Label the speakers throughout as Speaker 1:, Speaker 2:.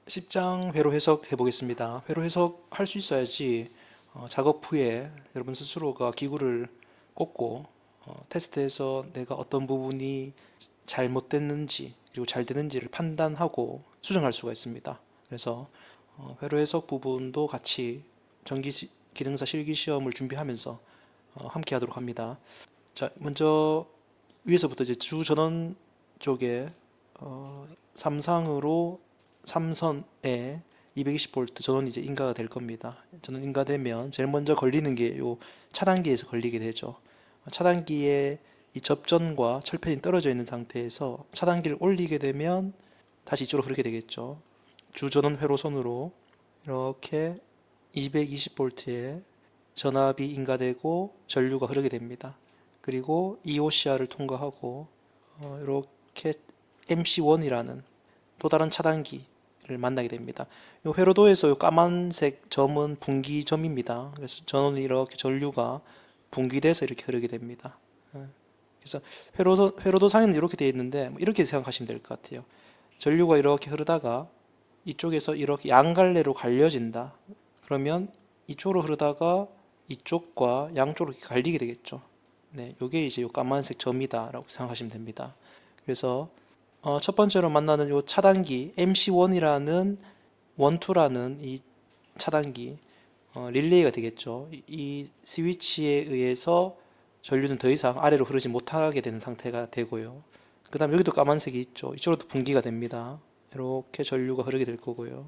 Speaker 1: 10장 회로 해석 해보겠습니다. 회로 해석 할 수 있어야지 작업 후에 여러분 스스로가 기구를 꽂고 테스트해서 내가 어떤 부분이 잘못됐는지 그리고 잘 되는지를 판단하고 수정할 수가 있습니다. 그래서 회로 해석 부분도 같이 기능사 실기 시험을 준비하면서 함께 하도록 합니다. 자, 먼저 위에서부터 이제 주 전원 쪽에 삼상으로 삼선에 220V 전원이 이제 인가가 될 겁니다. 전원 인가되면 제일 먼저 걸리는 게 요 차단기에서 걸리게 되죠. 차단기에 이 접전과 철팬이 떨어져 있는 상태에서 차단기를 올리게 되면 다시 이쪽으로 흐르게 되겠죠. 주전원 회로선으로 이렇게 220V에 전압이 인가되고 전류가 흐르게 됩니다. 그리고 EOCR을 통과하고 이렇게 MC1이라는 또 다른 차단기를 만나게 됩니다. 이 회로도에서 이 까만색 점은 분기점입니다. 그래서 전원이 이렇게 전류가 분기돼서 이렇게 흐르게 됩니다. 그래서 회로도상에는 이렇게 되어 있는데 이렇게 생각하시면 될 것 같아요. 전류가 이렇게 흐르다가 이쪽에서 이렇게 양갈래로 갈려진다. 그러면 이쪽으로 흐르다가 이쪽과 양쪽으로 이렇게 갈리게 되겠죠. 네, 요게 이제 요 까만색 점이다라고 생각하시면 됩니다. 그래서 첫 번째로 만나는 요 차단기 MC1이라는 원투라는 이 차단기 릴레이가 되겠죠. 이 스위치에 의해서 전류는 더 이상 아래로 흐르지 못하게 되는 상태가 되고요. 그 다음 여기도 까만색이 있죠. 이쪽으로도 분기가 됩니다. 이렇게 전류가 흐르게 될 거고요.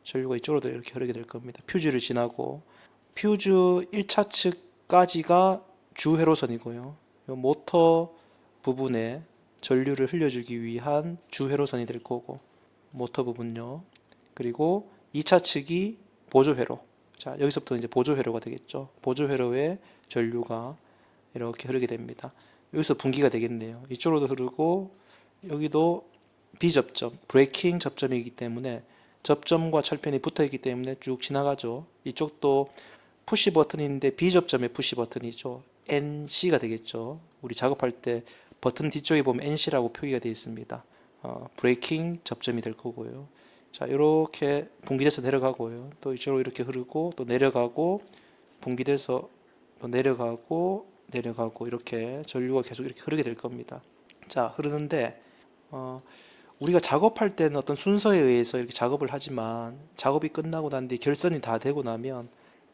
Speaker 1: 전류가 이쪽으로도 이렇게 흐르게 될 겁니다. 퓨즈를 지나고 퓨즈 1차 측까지가 주 회로선이고요. 이 모터 부분에 전류를 흘려주기 위한 주 회로선이 될 거고 모터 부분요. 그리고 2차 측이 보조 회로. 자, 여기서부터 이제 보조 회로가 되겠죠. 보조 회로에 전류가 이렇게 흐르게 됩니다. 여기서 분기가 되겠네요. 이쪽으로도 흐르고 여기도 비접점, 브레이킹 접점이기 때문에 접점과 철팬이 붙어 있기 때문에 쭉 지나가죠. 이쪽도 푸시 버튼인데 비접점의 푸시 버튼이죠. NC가 되겠죠. 우리 작업할 때 버튼 뒤쪽에 보면 NC라고 표기가 되어 있습니다. 브레이킹 접점이 될 거고요. 자, 이렇게 분기돼서 내려가고요. 또 이쪽으로 이렇게 흐르고 또 내려가고 분기돼서 또 내려가고 이렇게 전류가 계속 이렇게 흐르게 될 겁니다. 자, 흐르는데 우리가 작업할 때는 어떤 순서에 의해서 이렇게 작업을 하지만 작업이 끝나고 난 뒤에 결선이 다 되고 나면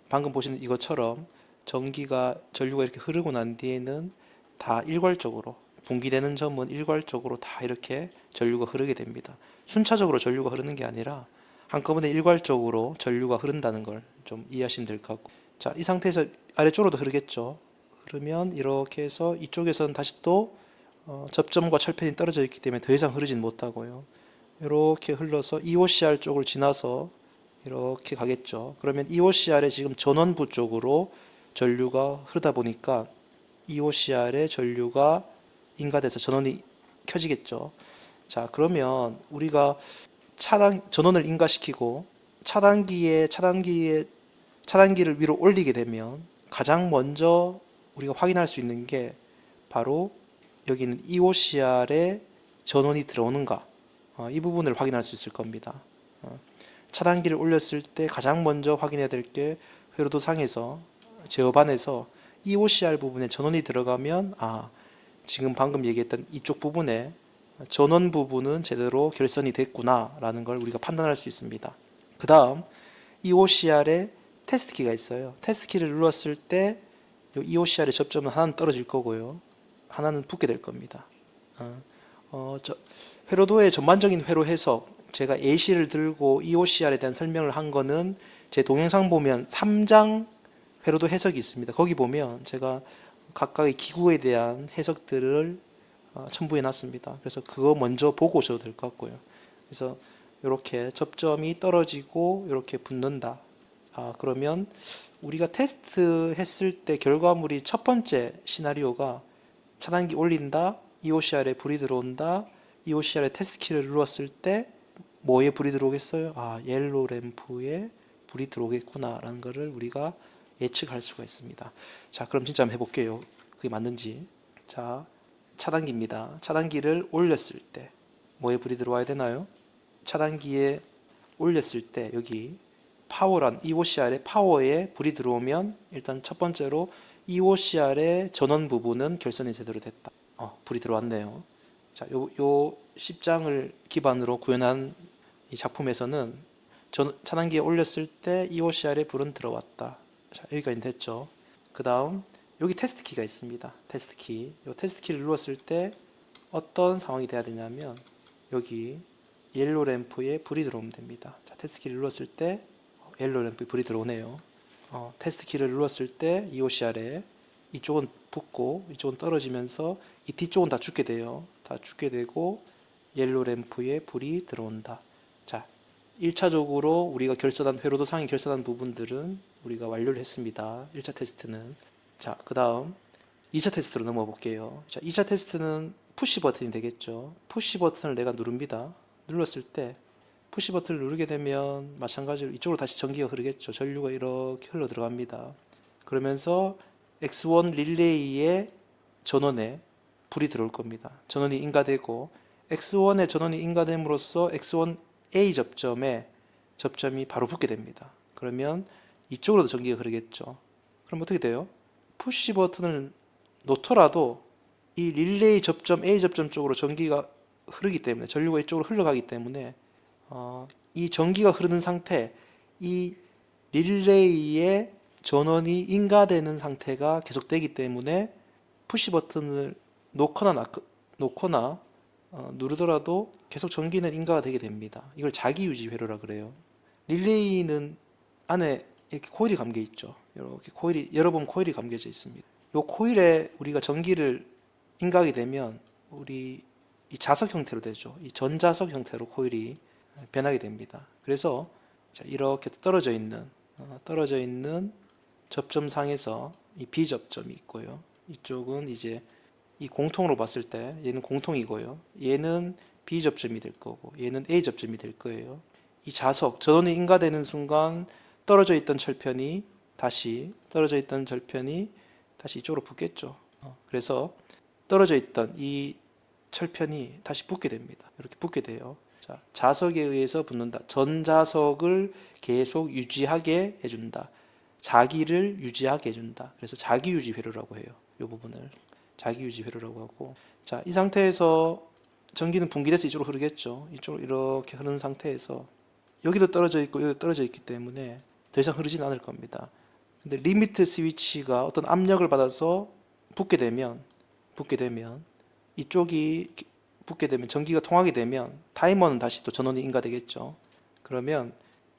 Speaker 1: 방금 보시는 이것처럼 전류가 이렇게 흐르고 난 뒤에는 다 일괄적으로 분기되는 점은 일괄적으로 다 이렇게 전류가 흐르게 됩니다. 순차적으로 전류가 흐르는 게 아니라 한꺼번에 일괄적으로 전류가 흐른다는 걸 좀 이해하시면 될 것 같고, 자, 이 상태에서 아래쪽으로도 흐르겠죠. 흐르면 이렇게 해서 이쪽에서는 다시 또 접점과 철팬이 떨어져 있기 때문에 더 이상 흐르진 못하고요. 이렇게 흘러서 EOCR 쪽을 지나서 이렇게 가겠죠. 그러면 EOCR의 지금 전원부 쪽으로 전류가 흐르다 보니까 EOCR의 전류가 인가돼서 전원이 켜지겠죠. 자, 그러면 우리가 전원을 인가시키고 차단기를 위로 올리게 되면 가장 먼저 우리가 확인할 수 있는 게 바로 여기는 EOCR에 전원이 들어오는가, 이 부분을 확인할 수 있을 겁니다. 차단기를 올렸을 때 가장 먼저 확인해야 될 게 회로도상에서 제어반에서 EOCR 부분에 전원이 들어가면 지금 방금 얘기했던 이쪽 부분에 전원 부분은 제대로 결선이 됐구나 라는 걸 우리가 판단할 수 있습니다. 그 다음 EOCR에 테스트키가 있어요. 테스트키를 눌렀을 때 EOCR의 접점은 하나는 떨어질 거고요. 하나는 붙게 될 겁니다. 회로도의 전반적인 회로 해석, 제가 AC를 들고 EOCR에 대한 설명을 한 거는 제 동영상 보면 3장 회로도 해석이 있습니다. 거기 보면 제가 각각의 기구에 대한 해석들을 첨부해 놨습니다. 그래서 그거 먼저 보고 오셔도 될 것 같고요. 그래서 이렇게 접점이 떨어지고 이렇게 붙는다. 그러면 우리가 테스트 했을 때 결과물이 첫 번째 시나리오가 차단기 올린다, EOCR에 불이 들어온다, EOCR에 테스트키를 눌렀을 때 뭐에 불이 들어오겠어요? 옐로우 램프에 불이 들어오겠구나 라는 것을 우리가 예측할 수가 있습니다. 자, 그럼 진짜 한번 해볼게요. 그게 맞는지. 자, 차단기입니다. 차단기를 올렸을 때 뭐에 불이 들어와야 되나요? 차단기에 올렸을 때 여기 파워란 EOCR에 파워에 불이 들어오면 일단 첫 번째로 EOCR의 전원 부분은 결선이 제대로 됐다. 불이 들어왔네요. 자, 요 10장을 기반으로 구현한 이 작품에서는 차단기에 올렸을 때 EOCR에 불은 들어왔다. 자, 여기까지 됐죠. 그 다음 여기 테스트 키가 있습니다. 테스트 키. 이 테스트 키를 눌렀을 때 어떤 상황이 돼야 되냐면 여기 옐로 램프에 불이 들어오면 됩니다. 자, 테스트 키를 눌렀을 때 옐로 램프에 불이 들어오네요. 테스트 키를 눌렀을 때 EOCR에 이쪽은 붙고 이쪽은 떨어지면서 이 뒤쪽은 다 죽게 돼요. 다 죽게 되고 옐로 램프에 불이 들어온다. 자, 1차적으로 우리가 회로도 상위 결선한 부분들은 우리가 완료를 했습니다. 1차 테스트는. 자, 그 다음 2차 테스트로 넘어가 볼게요. 자, 2차 테스트는 푸시 버튼이 되겠죠. 푸시 버튼을 내가 누릅니다. 눌렀을 때 푸시 버튼을 누르게 되면 마찬가지로 이쪽으로 다시 전기가 흐르겠죠. 전류가 이렇게 흘러 들어갑니다. 그러면서 X1 릴레이의 전원에 불이 들어올 겁니다. 전원이 인가되고 X1의 전원이 인가됨으로써 X1A 접점이 바로 붙게 됩니다. 그러면 이쪽으로도 전기가 흐르겠죠. 그럼 어떻게 돼요? 푸시 버튼을 놓더라도 이 릴레이 접점 A 접점 쪽으로 전기가 흐르기 때문에 전류가 이쪽으로 흘러가기 때문에 이 전기가 흐르는 상태, 이 릴레이의 전원이 인가되는 상태가 계속되기 때문에 푸시 버튼을 놓거나 누르더라도 계속 전기는 인가가 되게 됩니다. 이걸 자기 유지 회로라 그래요. 릴레이는 안에 이렇게 코일이 감겨 있죠. 이렇게 여러 번 코일이 감겨져 있습니다. 이 코일에 우리가 전기를 인가하게 되면 우리 이 자석 형태로 되죠. 이 전자석 형태로 코일이 변하게 됩니다. 그래서 이렇게 떨어져 있는 접점상에서 이 B 접점이 있고요. 이쪽은 이제 이 공통으로 봤을 때 얘는 공통이고요. 얘는 B 접점이 될 거고 얘는 A 접점이 될 거예요. 이 자석, 전원이 인가되는 순간 떨어져 있던 절편이 다시 이쪽으로 붙겠죠. 그래서 떨어져 있던 이 철편이 다시 붙게 됩니다. 이렇게 붙게 돼요. 자, 자석에 의해서 붙는다. 전자석을 계속 유지하게 해준다. 자기를 유지하게 해준다. 그래서 자기유지 회로라고 해요. 이 부분을 자기유지 회로라고 하고, 자, 이 상태에서 전기는 분기돼서 이쪽으로 흐르겠죠. 이쪽으로 이렇게 흐르는 상태에서 여기도 떨어져 있고 여기도 떨어져 있기 때문에 더 이상 흐르지는 않을 겁니다. 근데 리미트 스위치가 어떤 압력을 받아서 붙게 되면 이쪽이 붙게 되면 전기가 통하게 되면 타이머는 다시 또 전원이 인가되겠죠. 그러면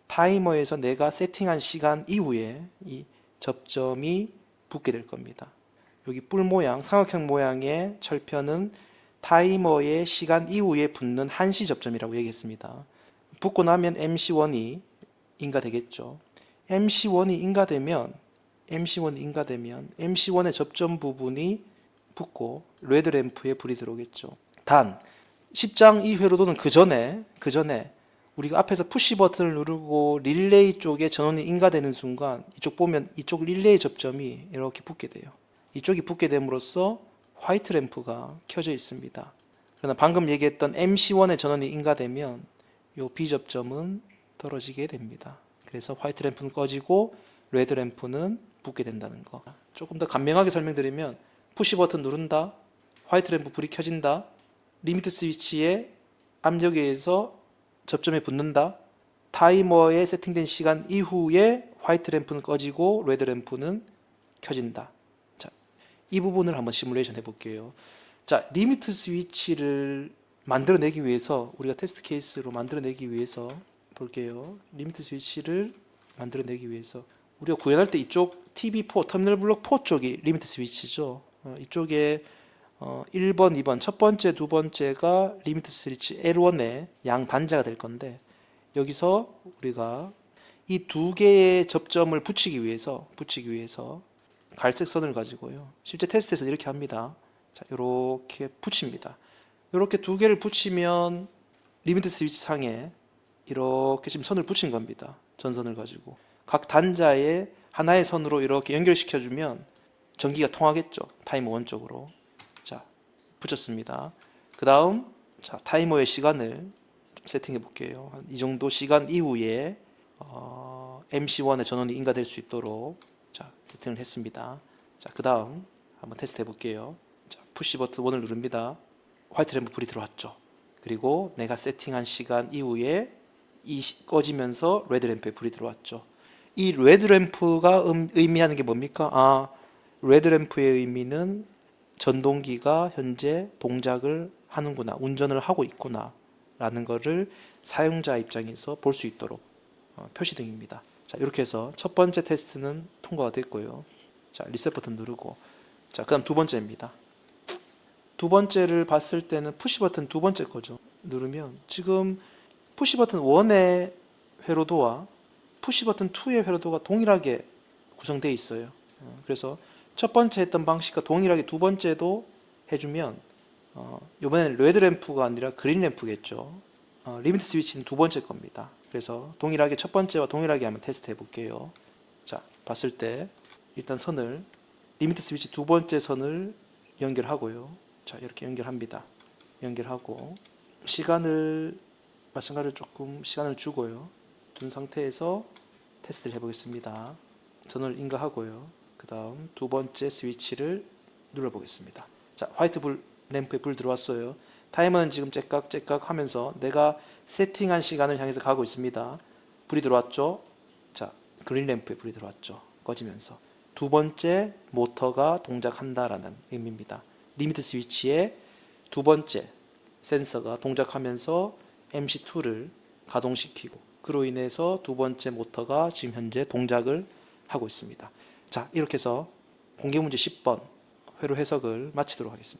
Speaker 1: 타이머에서 내가 세팅한 시간 이후에 이 접점이 붙게 될 겁니다. 여기 뿔 모양, 삼각형 모양의 철편은 타이머의 시간 이후에 붙는 한시 접점이라고 얘기했습니다. 붙고 나면 MC1이 인가되겠죠. MC1이 인가되면 MC1의 접점 부분이 붙고 레드 램프에 불이 들어오겠죠. 단 10장 이 회로도는 그 전에 우리가 앞에서 푸시 버튼을 누르고 릴레이 쪽에 전원이 인가되는 순간 이쪽 보면 이쪽 릴레이 접점이 이렇게 붙게 돼요. 이쪽이 붙게 됨으로써 화이트 램프가 켜져 있습니다. 그러나 방금 얘기했던 MC1의 전원이 인가되면 이 B 접점은 떨어지게 됩니다. 그래서 화이트 램프는 꺼지고 레드 램프는 붙게 된다는 거. 조금 더 간명하게 설명드리면 푸시 버튼 누른다, 화이트 램프 불이 켜진다, 리미트 스위치의 압력에 의해서 접점에 붙는다, 타이머에 세팅된 시간 이후에 화이트 램프는 꺼지고 레드 램프는 켜진다. 자, 이 부분을 한번 시뮬레이션 해볼게요. 자, 리미트 스위치를 만들어내기 위해서 우리가 테스트 케이스로 만들어내기 위해서 볼게요. 리미트 스위치를 만들어내기 위해서 우리가 구현할 때 이쪽 TV4 터미널 블록 4 쪽이 리미트 스위치죠. 이쪽에 1번, 2번, 첫 번째, 두 번째가 리미트 스위치 L1의 양 단자가 될 건데 여기서 우리가 이 두 개의 접점을 붙이기 위해서 갈색 선을 가지고요. 실제 테스트에서 이렇게 합니다. 자, 이렇게 붙입니다. 이렇게 두 개를 붙이면 리미트 스위치 상에 이렇게 지금 선을 붙인 겁니다. 전선을 가지고 각 단자에 하나의 선으로 이렇게 연결시켜주면 전기가 통하겠죠. 타이머 1 쪽으로. 자, 붙였습니다. 그 다음 타이머의 시간을 세팅해 볼게요. 이 정도 시간 이후에 MC1의 전원이 인가될 수 있도록 자, 세팅을 했습니다. 자, 그 다음 한번 테스트 해볼게요. 자, 푸시 버튼 1을 누릅니다. 화이트 램프 불이 들어왔죠. 그리고 내가 세팅한 시간 이후에 꺼지면서 레드 램프에 불이 들어왔죠. 이 레드 램프가 의미하는 게 뭡니까? 레드 램프의 의미는 전동기가 현재 동작을 하는구나, 운전을 하고 있구나 라는 것을 사용자 입장에서 볼 수 있도록 표시등입니다. 자, 이렇게 해서 첫 번째 테스트는 통과가 됐고요. 자, 리셋 버튼 누르고, 자, 그 다음 두 번째입니다. 두 번째를 봤을 때는 푸시 버튼 두 번째 거죠. 누르면 지금 푸시 버튼 1의 회로도와 푸시 버튼 2의 회로도가 동일하게 구성되어 있어요. 그래서 첫 번째 했던 방식과 동일하게 두 번째도 해주면 이번에는 레드 램프가 아니라 그린 램프겠죠. 리미트 스위치는 두 번째 겁니다. 그래서 동일하게 첫 번째와 동일하게 한번 테스트 해볼게요. 자, 봤을 때 일단 선을 리미트 스위치 두 번째 선을 연결하고요. 자, 이렇게 연결합니다. 연결하고 시간을 마찬가지로 조금 시간을 주고요. 둔 상태에서 테스트를 해보겠습니다. 전원을 인가하고요. 그 다음 두 번째 스위치를 눌러보겠습니다. 자, 화이트 램프에 불 들어왔어요. 타이머는 지금 째깍째깍 하면서 내가 세팅한 시간을 향해서 가고 있습니다. 불이 들어왔죠? 자, 그린 램프에 불이 들어왔죠. 꺼지면서 두 번째 모터가 동작한다라는 의미입니다. 리미트 스위치의 두 번째 센서가 동작하면서 MC2를 가동시키고, 그로 인해서 두 번째 모터가 지금 현재 동작을 하고 있습니다. 자, 이렇게 해서 공개문제 10번 회로 해석을 마치도록 하겠습니다.